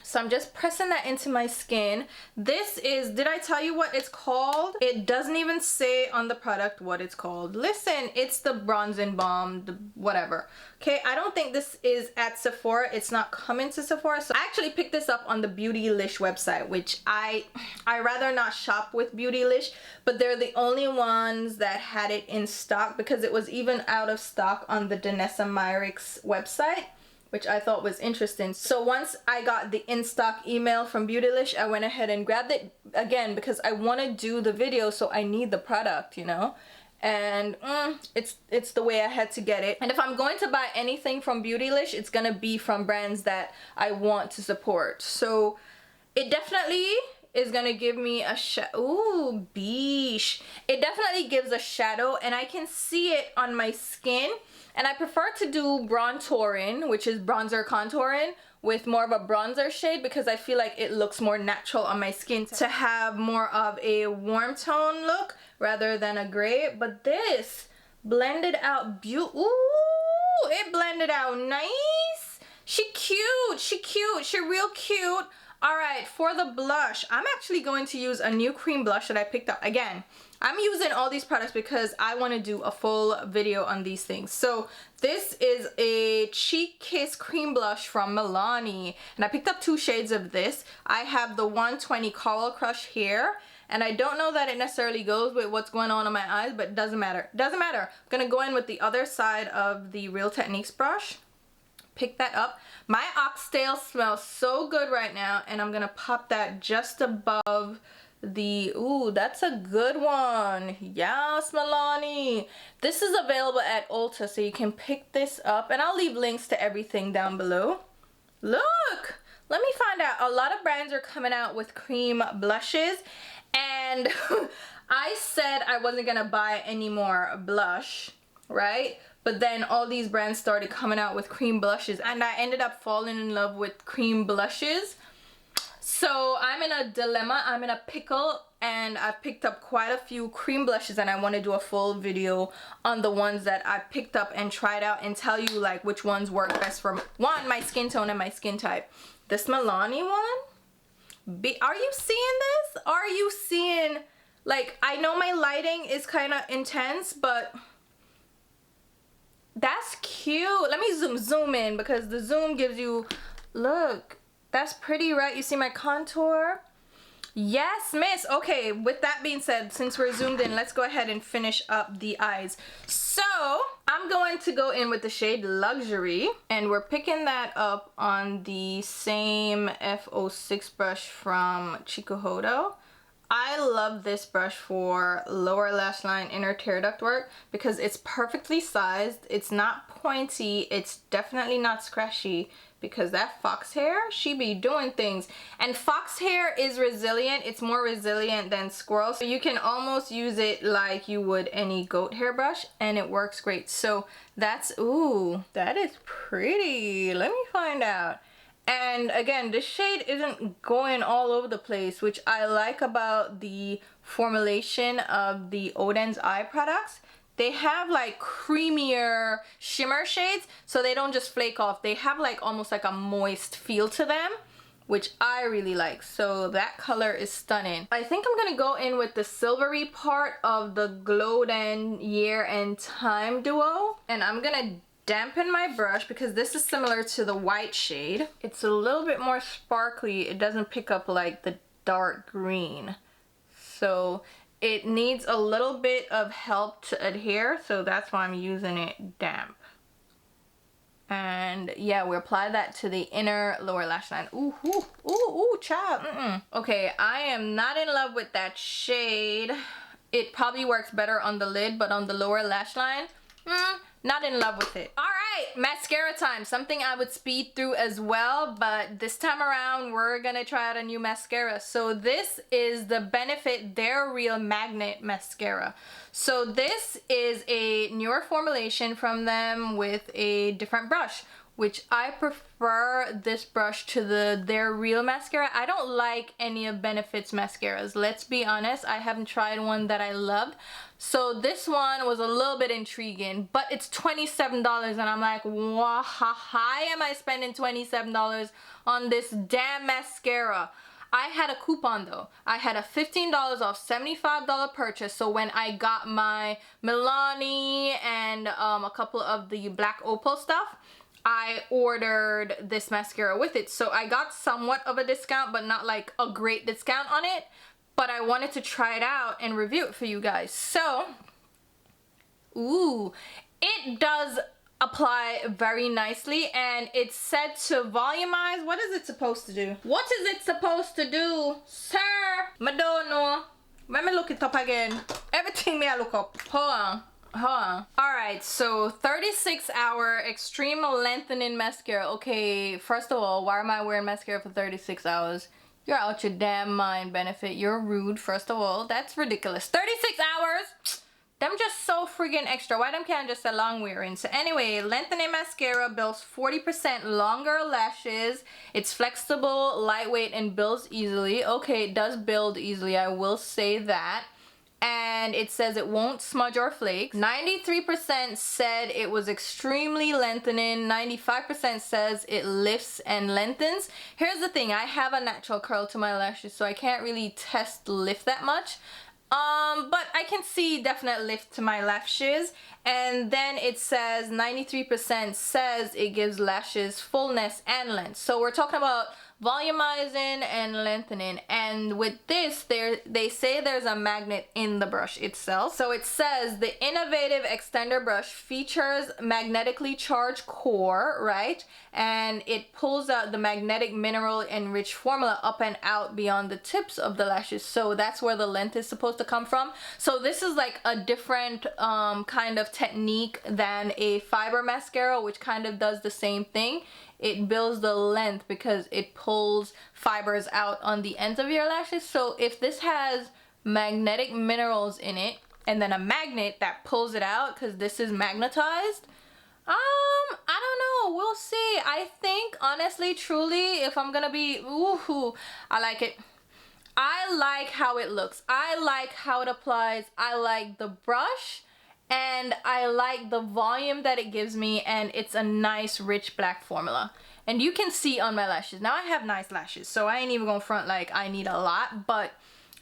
So I'm just pressing that into my skin. This is, did I tell you what it's called? It doesn't even say on the product what it's called. Listen, it's the Bronzing Balm, the whatever. Okay, I don't think this is at Sephora. It's not coming to Sephora. So I actually picked this up on the Beautylish website, which I rather not shop with Beautylish, but they're the only ones that had it in stock because it was even out of stock on the Danessa Myricks website, which I thought was interesting. So once I got the in-stock email from Beautylish, I went ahead and grabbed it again because I want to do the video, so I need the product, you know? And it's the way I had to get it. And if I'm going to buy anything from Beautylish, it's gonna be from brands that I want to support. So it definitely is gonna give me a ooh, beige. It definitely gives a shadow, and I can see it on my skin. And I prefer to do bronzing, which is bronzer contouring, with more of a bronzer shade because I feel like it looks more natural on my skin to have more of a warm tone look rather than a gray. But this blended out ooh, it blended out nice. She cute, she real cute. All right, for the blush, I'm actually going to use a new cream blush that I picked up. Again, I'm using all these products because I want to do a full video on these things. So this is a Cheek Kiss cream blush from Milani, and I picked up 2 shades of this. I have the 120 Coral Crush here, and I don't know that it necessarily goes with what's going on my eyes, but it doesn't matter. Doesn't matter. I'm gonna go in with the other side of the Real Techniques brush. pick that up. My oxtail smells so good right now, and I'm gonna pop that just above the, ooh, that's a good one. Yes, Milani. This is available at Ulta, so you can pick this up, and I'll leave links to everything down below. Look, let me find out. A lot of brands are coming out with cream blushes, and I said I wasn't gonna buy any more blush, right? But then all these brands started coming out with cream blushes, and I ended up falling in love with cream blushes. So I'm in a dilemma, I'm in a pickle, and I picked up quite a few cream blushes, and I want to do a full video on the ones that I picked up and tried out and tell you like which ones work best for one, my skin tone and my skin type. This Milani one, are you seeing this? Are you seeing, like, I know my lighting is kind of intense, but that's cute. Let me zoom in, because the zoom gives you, look, that's pretty, right? You see my contour? Yes, miss. Okay, with that being said, since we're zoomed in, let's go ahead and finish up the eyes. So I'm going to go in with the shade Luxury, and we're picking that up on the same F06 brush from Chikuhodo. I love this brush for lower lash line, inner tear duct work, because it's perfectly sized, it's not pointy, it's definitely not scratchy, because that fox hair, she be doing things. And fox hair is resilient, it's more resilient than squirrel, so you can almost use it like you would any goat hair brush, and it works great. So that's, ooh, that is pretty. Let me find out. And again, this shade isn't going all over the place, which I like about the formulation of the Oden's eye products. They have like creamier shimmer shades, so they don't just flake off. They have like almost like a moist feel to them, which I really like. So that color is stunning. I think I'm gonna go in with the silvery part of the Oden Year and Time duo, and I'm gonna dampen my brush because this is similar to the white shade. It's a little bit more sparkly. It doesn't pick up like the dark green, so it needs a little bit of help to adhere, so that's why I'm using it damp. And yeah, we apply that to the inner lower lash line. Ooh, ooh, ooh, ooh, child. Okay, I am not in love with that shade. It probably works better on the lid, but on the lower lash line, not in love with it. All right, mascara time. Something I would speed through as well, but this time around we're gonna try out a new mascara. So this is the Benefit They're Real Magnet Mascara. So this is a newer formulation from them with a different brush, which I prefer this brush to the They're Real mascara. I don't like any of Benefit's mascaras. Let's be honest, I haven't tried one that I loved. So this one was a little bit intriguing, but it's $27, and I'm like, why am I spending $27 on this damn mascara? I had a coupon though. I had a $15 off $75 purchase, so when I got my Milani and a couple of the Black Opal stuff, I ordered this mascara with it. So I got somewhat of a discount, but not like a great discount on it. But I wanted to try it out and review it for you guys. So, ooh, it does apply very nicely, and it's said to volumize. What is it supposed to do? What is it supposed to do, sir? I don't know. Let me look it up again. Everything may I look up. Hold on. Alright, so 36-hour extreme lengthening mascara. Okay, first of all, why am I wearing mascara for 36 hours? You're out your damn mind, Benefit. You're rude, first of all. That's ridiculous. 36 hours? Them just so friggin' extra. Why them can't just say long wearing? So anyway, lengthening mascara builds 40% longer lashes. It's flexible, lightweight, and builds easily. Okay, it does build easily, I will say that. And it says it won't smudge or flake. 93% said it was extremely lengthening. 95% says it lifts and lengthens. Here's the thing, I have a natural curl to my lashes, so I can't really test lift that much. But I can see definite lift to my lashes. And then it says 93% says it gives lashes fullness and length. So we're talking about volumizing and lengthening. And with this, they say there's a magnet in the brush itself. So it says the innovative extender brush features magnetically charged core, right? And it pulls out the magnetic mineral enriched formula up and out beyond the tips of the lashes. So that's where the length is supposed to come from. So this is like a different kind of technique than a fiber mascara, which kind of does the same thing. It builds the length because it pulls fibers out on the ends of your lashes. So if this has magnetic minerals in it and then a magnet that pulls it out, because this is magnetized, I don't know, we'll see. I think honestly, truly, if I'm gonna be, ooh, I like it. I like how it looks. I like how it applies. I like the brush. And I like the volume that it gives me, and it's a nice rich black formula. And you can see on my lashes. Now I have nice lashes, so I ain't even gonna front like I need a lot, but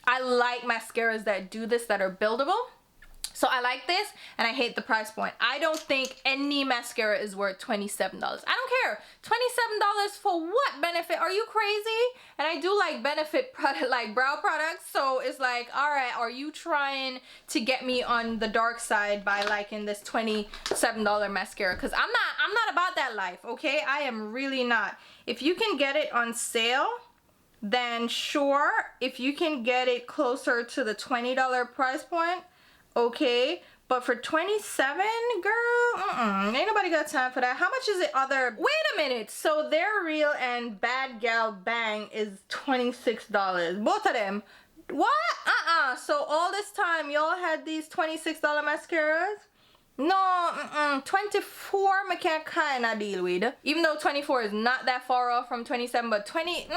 I like mascaras that do this, that are buildable. So I like this, and I hate the price point. I don't think any mascara is worth $27. I don't care. $27 for what benefit? Are you crazy? And I do like benefit product, like brow products. So it's like, all right, are you trying to get me on the dark side by liking this $27 mascara? Because I'm not about that life, okay? I am really not. If you can get it on sale, then sure. If you can get it closer to the $20 price point, okay, but for 27, girl, ain't nobody got time for that. How much is it other? Wait a minute. So They're Real and Bad Gal Bang is $26. Both of them. What? So all this time y'all had these $26 mascaras? No, 24 I can't kind of deal with. Even though 24 is not that far off from 27, but 20,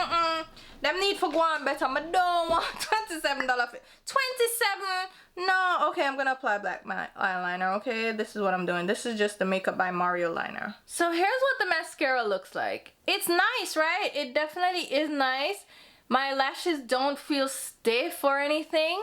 them need for go on better. I don't want $27. 27, no. Okay, I'm gonna apply black eyeliner, okay? This is what I'm doing. This is just the Makeup by Mario liner. So here's what the mascara looks like. It's nice, right? It definitely is nice. My lashes don't feel stiff or anything.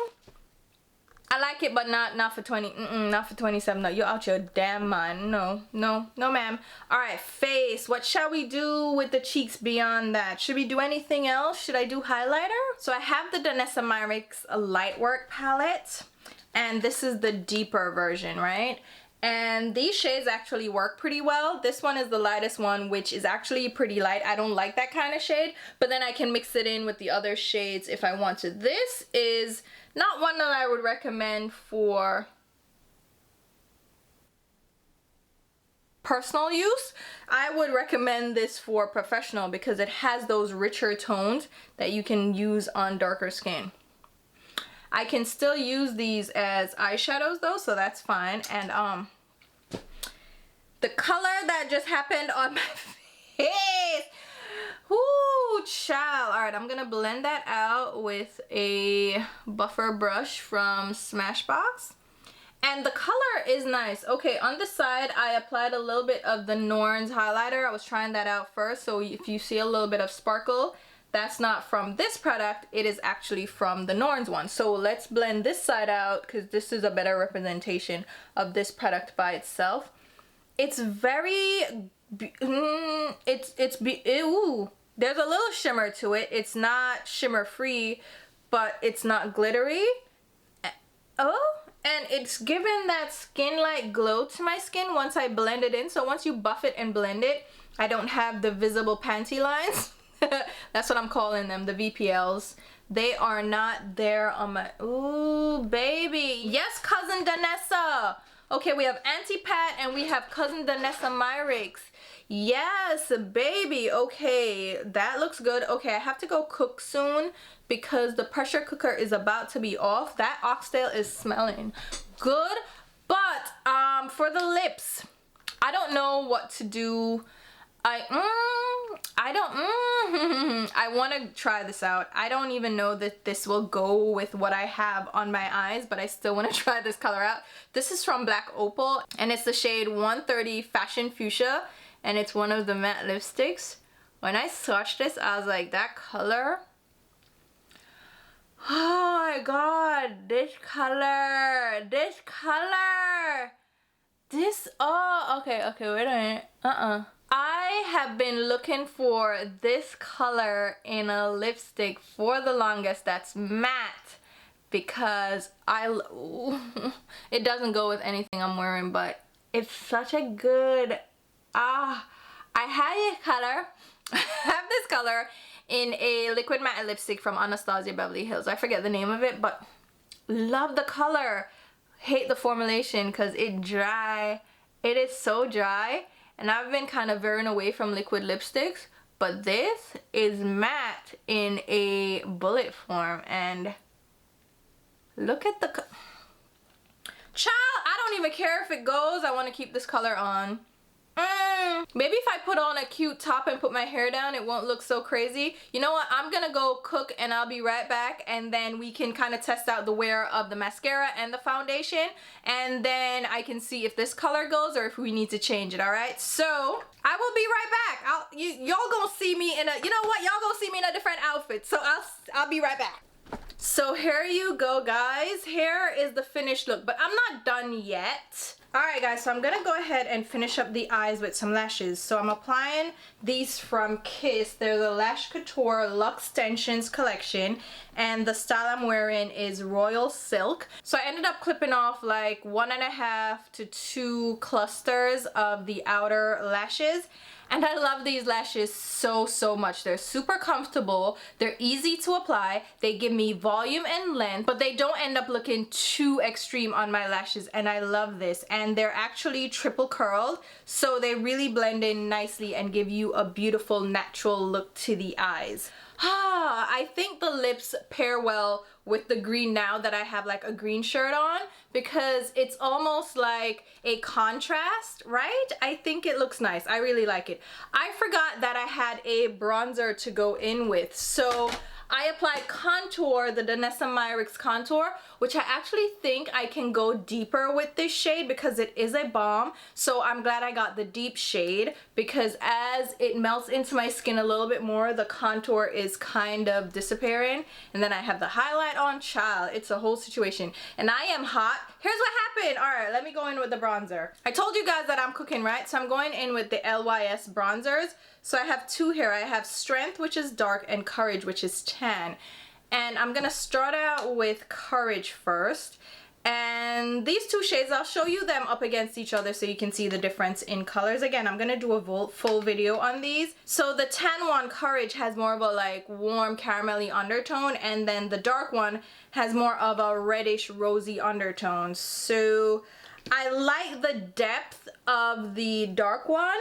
I like it, but not for 20. Not for 27. No, you're out your damn mind. No, ma'am. All right, face. What shall we do with the cheeks beyond that? Should we do anything else? Should I do highlighter? So I have the Danessa Myricks Lightwork palette, and this is the deeper version, right? And these shades actually work pretty well. This one is the lightest one, which is actually pretty light. I don't like that kind of shade, but then I can mix it in with the other shades if I want to. This is not one that I would recommend for personal use. I would recommend this for professional because it has those richer tones that you can use on darker skin. I can still use these as eyeshadows though, so that's fine. And the color that just happened on my face, ooh, child. All right, I'm gonna blend that out with a buffer brush from Smashbox. And the color is nice. Okay, on the side, I applied a little bit of the Norn's highlighter. I was trying that out first, so if you see a little bit of sparkle, that's not from this product, it is actually from the Norn's one. So let's blend this side out because this is a better representation of this product by itself. It's very, ooh, there's a little shimmer to it. It's not shimmer free, but it's not glittery. Oh, and it's given that skin-like glow to my skin once I blend it in. So once you buff it and blend it, I don't have the visible panty lines. That's what I'm calling them, the VPLs. They are not there on my, ooh, baby. Yes, Cousin Danessa. Okay, we have Auntie Pat and we have Cousin Danessa Myricks. Yes, baby. Okay, that looks good. Okay, I have to go cook soon because the pressure cooker is about to be off. That oxtail is smelling good. But for the lips, I don't know what to do. I want to try this out. I don't even know that this will go with what I have on my eyes, but I still want to try this color out. This is from Black Opal, and it's the shade 130 Fashion Fuchsia, and it's one of the matte lipsticks. When I swatched this, I was like, that color, oh my god, this color, oh, okay, wait a minute, I I have been looking for this color in a lipstick for the longest that's matte, because it doesn't go with anything I'm wearing, but it's such a good, I had a color, I have this color in a liquid matte lipstick from Anastasia Beverly Hills. I forget the name of it, but love the color. Hate the formulation because it is so dry, and I've been kind of veering away from liquid lipsticks, but this is matte in a bullet form, and look at the child, I don't even care if it goes. I want to keep this color on. Maybe if I put on a cute top and put my hair down, it won't look so crazy. You know what? I'm gonna go cook and I'll be right back, and then we can kind of test out the wear of the mascara and the foundation, and then I can see if this color goes or if we need to change it. All right, so I will be right back. Y'all gonna see me in a, you know what? Y'all gonna see me in a different outfit, so I'll be right back. So here you go, guys. Here is the finished look, but I'm not done yet. Alright guys, so I'm gonna go ahead and finish up the eyes with some lashes. So I'm applying these from Kiss. They're the Lash Couture Luxe Extensions collection, and the style I'm wearing is Royal Silk. So I ended up clipping off like 1.5 to 2 clusters of the outer lashes. And I love these lashes so much. They're super comfortable, they're easy to apply, they give me volume and length, but they don't end up looking too extreme on my lashes, and I love this. And they're actually triple curled, so they really blend in nicely and give you a beautiful natural look to the eyes. I think the lips pair well with the green now that I have like a green shirt on, because it's almost like a contrast, right? I think it looks nice. I really like it. I forgot that I had a bronzer to go in with, so I applied contour, the Danessa Myricks contour, which I actually think I can go deeper with this shade because it is a balm. So I'm glad I got the deep shade, because as it melts into my skin a little bit more, the contour is kind of disappearing. And then I have the highlight on, child. It's a whole situation. And I am hot. Here's what happened. All right, let me go in with the bronzer. I told you guys that I'm cooking, right? So I'm going in with the LYS bronzers. So I have two here. I have Strength, which is dark, and Courage, which is tan. And I'm gonna start out with Courage first. And these two shades, I'll show you them up against each other so you can see the difference in colors. Again, I'm gonna do a full video on these. So the tan one, Courage, has more of a like warm caramelly undertone, and then the dark one has more of a reddish rosy undertone. So I like the depth of the dark one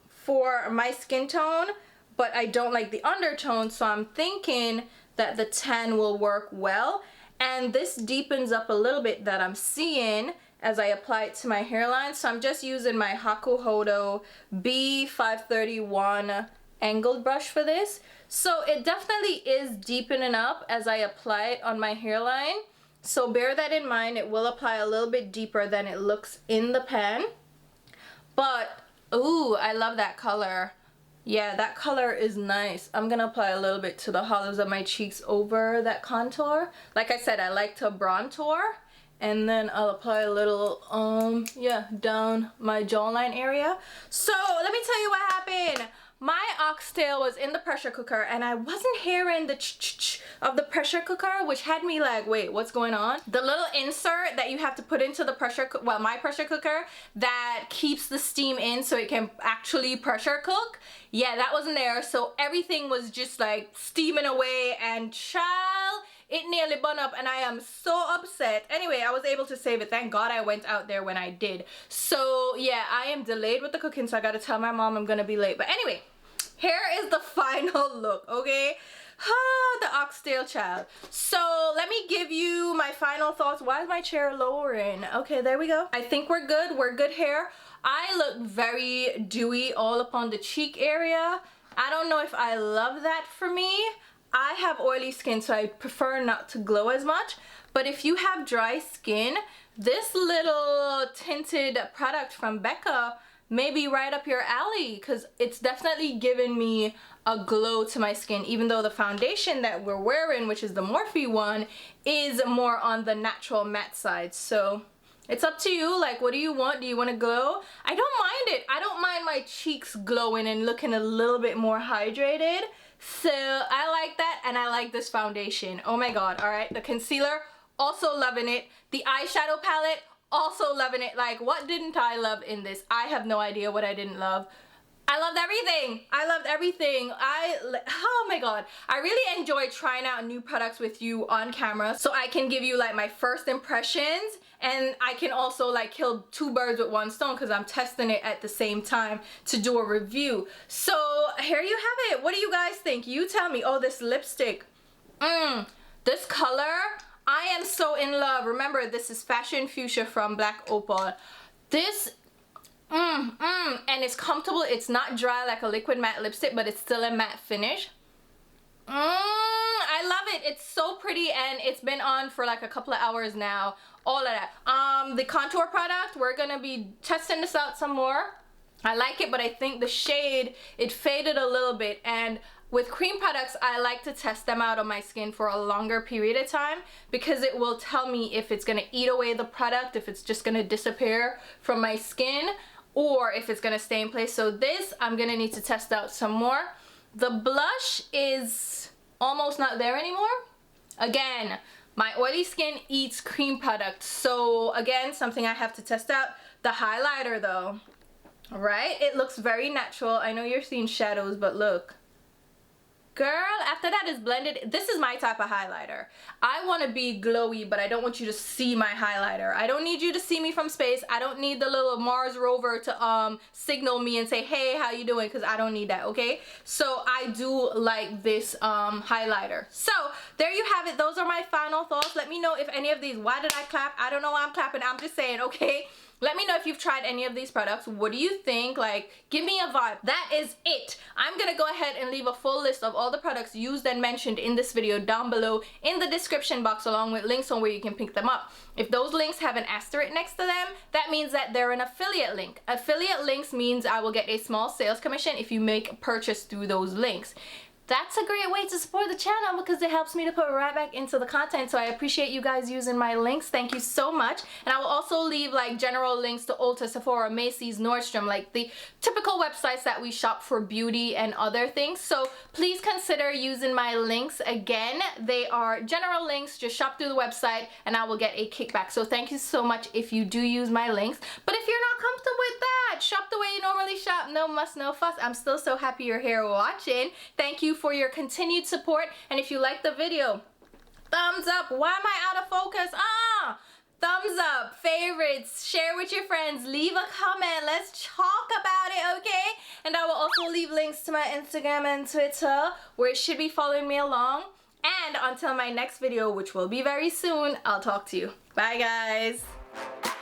for my skin tone, but I don't like the undertone, so I'm thinking that the tan will work well. And this deepens up a little bit that I'm seeing as I apply it to my hairline. So I'm just using my Hakuhodo B531 angled brush for this. So it definitely is deepening up as I apply it on my hairline. So bear that in mind. It will apply a little bit deeper than it looks in the pan. But ooh, I love that color. Yeah, that color is nice. I'm gonna apply a little bit to the hollows of my cheeks over that contour. Like I said, I like to bronzer, and then I'll apply a little, yeah, down my jawline area. So let me tell you what happened. My oxtail was in the pressure cooker, and I wasn't hearing the ch-ch-ch of the pressure cooker, which had me like, wait, what's going on? The little insert that you have to put into the my pressure cooker that keeps the steam in so it can actually pressure cook. Yeah, that wasn't there, so everything was just like steaming away, and child, it nearly burned up, and I am so upset. Anyway, I was able to save it. Thank God I went out there when I did. So yeah, I am delayed with the cooking, so I gotta tell my mom I'm gonna be late. But anyway, here is the final look, okay? The oxtail, child. So let me give you my final thoughts. Why is my chair lowering? Okay, there we go. I think we're good. We're good here. I look very dewy all up on the cheek area. I don't know if I love that for me. I have oily skin, so I prefer not to glow as much. But if you have dry skin, this little tinted product from BECCA may be right up your alley, because it's definitely given me a glow to my skin, even though the foundation that we're wearing, which is the Morphe one, is more on the natural matte side. So It's up to you. Like, what do you want? Do you want to glow? I don't mind it. I don't mind my cheeks glowing and looking a little bit more hydrated. So I like that, and I like this foundation. Oh my god. All right, the concealer, also loving it. The eyeshadow palette, also loving it. Like, what didn't I love in this? I have no idea what I didn't love. I loved everything. I loved everything. Oh my god. I really enjoy trying out new products with you on camera, so I can give you like my first impressions, and I can also like kill two birds with one stone because I'm testing it at the same time to do a review. So here you have it. What do you guys think? You tell me. Oh, this lipstick. This color, I am so in love. Remember, this is Fashion Fuchsia from Black Opal. This and it's comfortable. It's not dry like a liquid matte lipstick, but it's still a matte finish. I love it. It's so pretty, and it's been on for like a couple of hours now. All of that. The contour product, we're gonna be testing this out some more. I like it, but I think the shade, it faded a little bit, and with cream products, I like to test them out on my skin for a longer period of time because it will tell me if it's gonna eat away the product, if it's just gonna disappear from my skin, or if it's gonna stay in place. So this, I'm gonna need to test out some more. The blush is almost not there anymore. Again, my oily skin eats cream products. So again, something I have to test out. The highlighter though, right? It looks very natural. I know you're seeing shadows, but look. Girl, after that is blended. This is my type of highlighter. I want to be glowy, but I don't want you to see my highlighter. I don't need you to see me from space. I don't need the little Mars rover to signal me and say, hey, how you doing? Because I don't need that, okay? So I do like this highlighter. So there you have it. Those are my final thoughts. Let me know if any of these, why did I clap? I don't know why I'm clapping. I'm just saying, okay? Let me know if you've tried any of these products. What do you think? Like, give me a vibe. That is it. I'm gonna go ahead and leave a full list of all the products used and mentioned in this video down below in the description box, along with links on where you can pick them up. If those links have an asterisk next to them, that means that they're an affiliate link. Affiliate links means I will get a small sales commission if you make a purchase through those links. That's a great way to support the channel because it helps me to put right back into the content. So I appreciate you guys using my links. Thank you so much. And I will also leave like general links to Ulta, Sephora, Macy's, Nordstrom, like the typical websites that we shop for beauty and other things. So please consider using my links. Again, they are general links. Just shop through the website and I will get a kickback. So thank you so much if you do use my links. But if you're not comfortable with that, shop the way you normally shop. No muss, no fuss. I'm still so happy you're here watching. Thank you for your continued support, and if you like the video, thumbs up. Why am I out of focus? Thumbs up, favorites, share with your friends, leave a comment, let's talk about it, okay? And I will also leave links to my Instagram and Twitter where it should be following me along. And until my next video, which will be very soon, I'll talk to you. Bye guys.